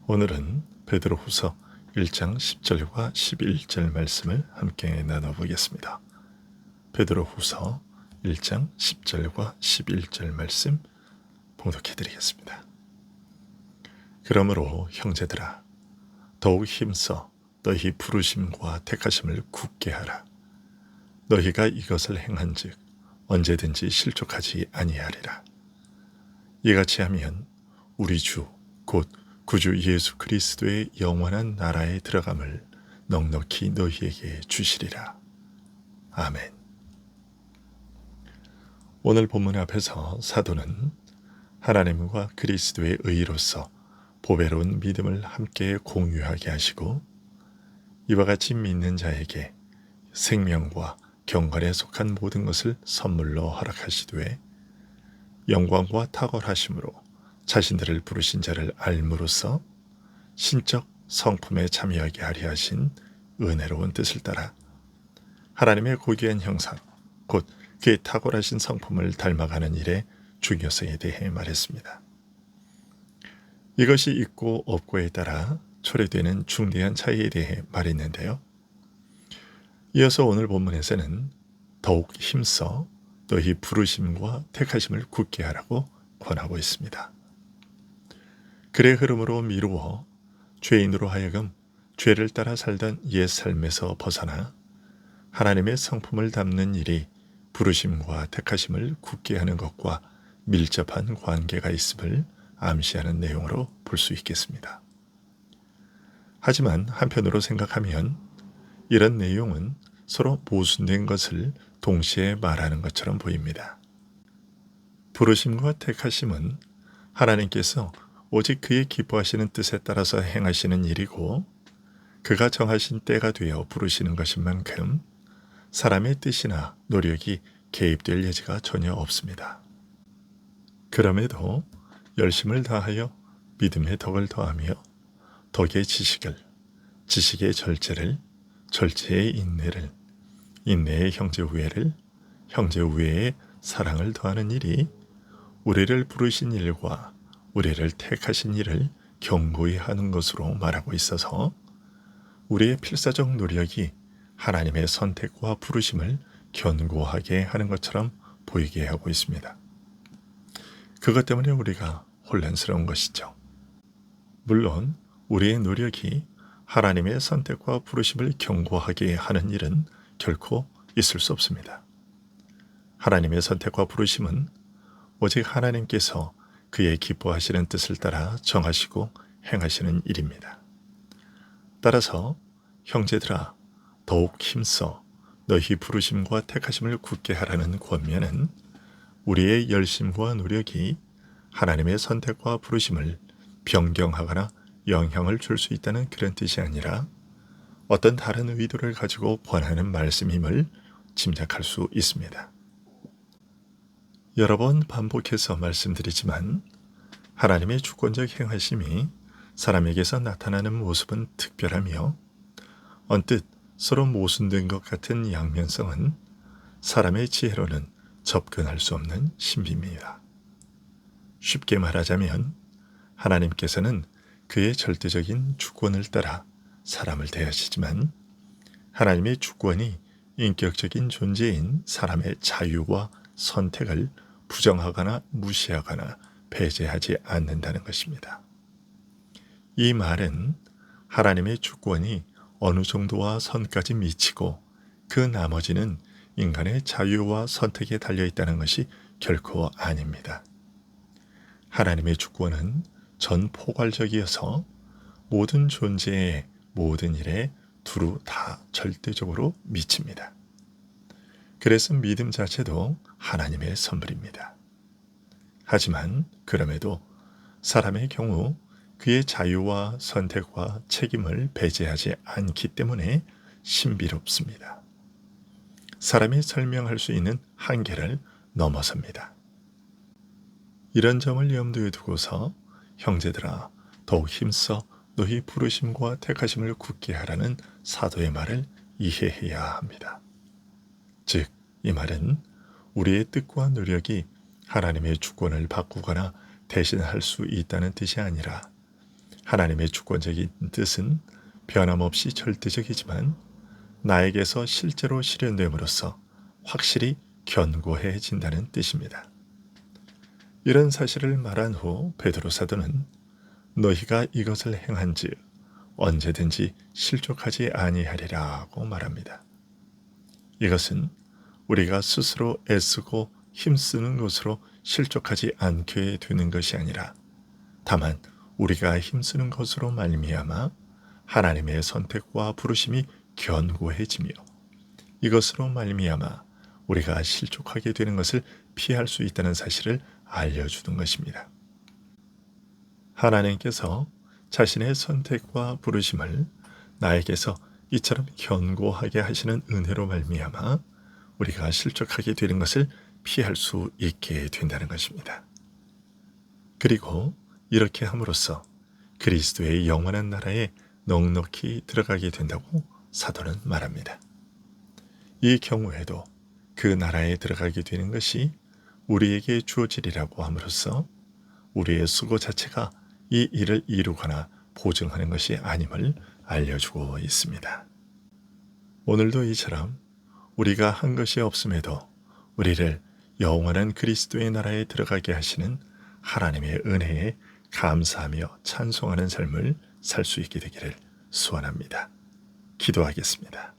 오늘은 베드로후서 1장 10절과 11절 말씀을 함께 나눠보겠습니다. 베드로후서 1장 10절과 11절 말씀 봉독해드리겠습니다. 그러므로 형제들아, 더욱 힘써 너희 부르심과 택하심을 굳게 하라. 너희가 이것을 행한즉 언제든지 실족하지 아니하리라. 이같이 하면 우리 주 곧 구주 예수 그리스도의 영원한 나라에 들어감을 넉넉히 너희에게 주시리라. 아멘. 오늘 본문 앞에서 사도는 하나님과 그리스도의 의로서 보배로운 믿음을 함께 공유하게 하시고, 이와 같이 믿는 자에게 생명과 경건에 속한 모든 것을 선물로 허락하시되, 영광과 탁월하심으로 자신들을 부르신 자를 알므로써 신적 성품에 참여하게 하려 하신 은혜로운 뜻을 따라 하나님의 고귀한 형상, 곧 그의 탁월하신 성품을 닮아가는 일의 중요성에 대해 말했습니다. 이것이 있고 없고에 따라 초래되는 중대한 차이에 대해 말했는데요. 이어서 오늘 본문에서는 더욱 힘써 너희 부르심과 택하심을 굳게 하라고 권하고 있습니다. 글의 흐름으로 미루어 죄인으로 하여금 죄를 따라 살던 옛 삶에서 벗어나 하나님의 성품을 담는 일이 부르심과 택하심을 굳게 하는 것과 밀접한 관계가 있음을 암시하는 내용으로 볼 수 있겠습니다. 하지만 한편으로 생각하면 이런 내용은 서로 모순된 것을 동시에 말하는 것처럼 보입니다. 부르심과 택하심은 하나님께서 오직 그의 기뻐하시는 뜻에 따라서 행하시는 일이고, 그가 정하신 때가 되어 부르시는 것인 만큼 사람의 뜻이나 노력이 개입될 여지가 전혀 없습니다. 그럼에도 열심을 다하여 믿음의 덕을 더하며 덕의 지식을, 지식의 절제를, 절제의 인내를, 인내의 형제 우애를, 형제 우애의 사랑을 더하는 일이 우리를 부르신 일과 우리를 택하신 일을 견고히 하는 것으로 말하고 있어서 우리의 필사적 노력이 하나님의 선택과 부르심을 견고하게 하는 것처럼 보이게 하고 있습니다. 그것 때문에 우리가 혼란스러운 것이죠. 물론 우리의 노력이 하나님의 선택과 부르심을 견고하게 하는 일은 결코 있을 수 없습니다. 하나님의 선택과 부르심은 오직 하나님께서 그의 기뻐하시는 뜻을 따라 정하시고 행하시는 일입니다. 따라서 형제들아, 더욱 힘써 너희 부르심과 택하심을 굳게 하라는 권면은 우리의 열심과 노력이 하나님의 선택과 부르심을 변경하거나 영향을 줄 수 있다는 그런 뜻이 아니라 어떤 다른 의도를 가지고 권하는 말씀임을 짐작할 수 있습니다. 여러 번 반복해서 말씀드리지만 하나님의 주권적 행하심이 사람에게서 나타나는 모습은 특별하며, 언뜻 서로 모순된 것 같은 양면성은 사람의 지혜로는 접근할 수 없는 신비입니다. 쉽게 말하자면 하나님께서는 그의 절대적인 주권을 따라 사람을 대하시지만, 하나님의 주권이 인격적인 존재인 사람의 자유와 선택을 부정하거나 무시하거나 배제하지 않는다는 것입니다. 이 말은 하나님의 주권이 어느 정도와 선까지 미치고 그 나머지는 인간의 자유와 선택에 달려있다는 것이 결코 아닙니다. 하나님의 주권은 전포괄적이어서 모든 존재의 모든 일에 두루 다 절대적으로 미칩니다. 그래서 믿음 자체도 하나님의 선물입니다. 하지만 그럼에도 사람의 경우 그의 자유와 선택과 책임을 배제하지 않기 때문에 신비롭습니다. 사람이 설명할 수 있는 한계를 넘어섭니다. 이런 점을 염두에 두고서 형제들아, 더욱 힘써 너희 부르심과 택하심을 굳게 하라는 사도의 말을 이해해야 합니다. 즉, 이 말은 우리의 뜻과 노력이 하나님의 주권을 바꾸거나 대신할 수 있다는 뜻이 아니라 하나님의 주권적인 뜻은 변함없이 절대적이지만 나에게서 실제로 실현됨으로써 확실히 견고해진다는 뜻입니다. 이런 사실을 말한 후 베드로 사도는 너희가 이것을 행한즉 언제든지 실족하지 아니하리라고 말합니다. 이것은 우리가 스스로 애쓰고 힘쓰는 것으로 실족하지 않게 되는 것이 아니라 다만 우리가 힘쓰는 것으로 말미암아 하나님의 선택과 부르심이 견고해지며 이것으로 말미암아 우리가 실족하게 되는 것을 피할 수 있다는 사실을 알려주는 것입니다. 하나님께서 자신의 선택과 부르심을 나에게서 이처럼 견고하게 하시는 은혜로 말미암아 우리가 실족하게 되는 것을 피할 수 있게 된다는 것입니다. 그리고 이렇게 함으로써 그리스도의 영원한 나라에 넉넉히 들어가게 된다고 사도는 말합니다. 이 경우에도 그 나라에 들어가게 되는 것이 우리에게 주어지리라고 함으로써 우리의 수고 자체가 이 일을 이루거나 보증하는 것이 아님을 알려주고 있습니다. 오늘도 이처럼 우리가 한 것이 없음에도 우리를 영원한 그리스도의 나라에 들어가게 하시는 하나님의 은혜에 감사하며 찬송하는 삶을 살 수 있게 되기를 소원합니다. 기도하겠습니다.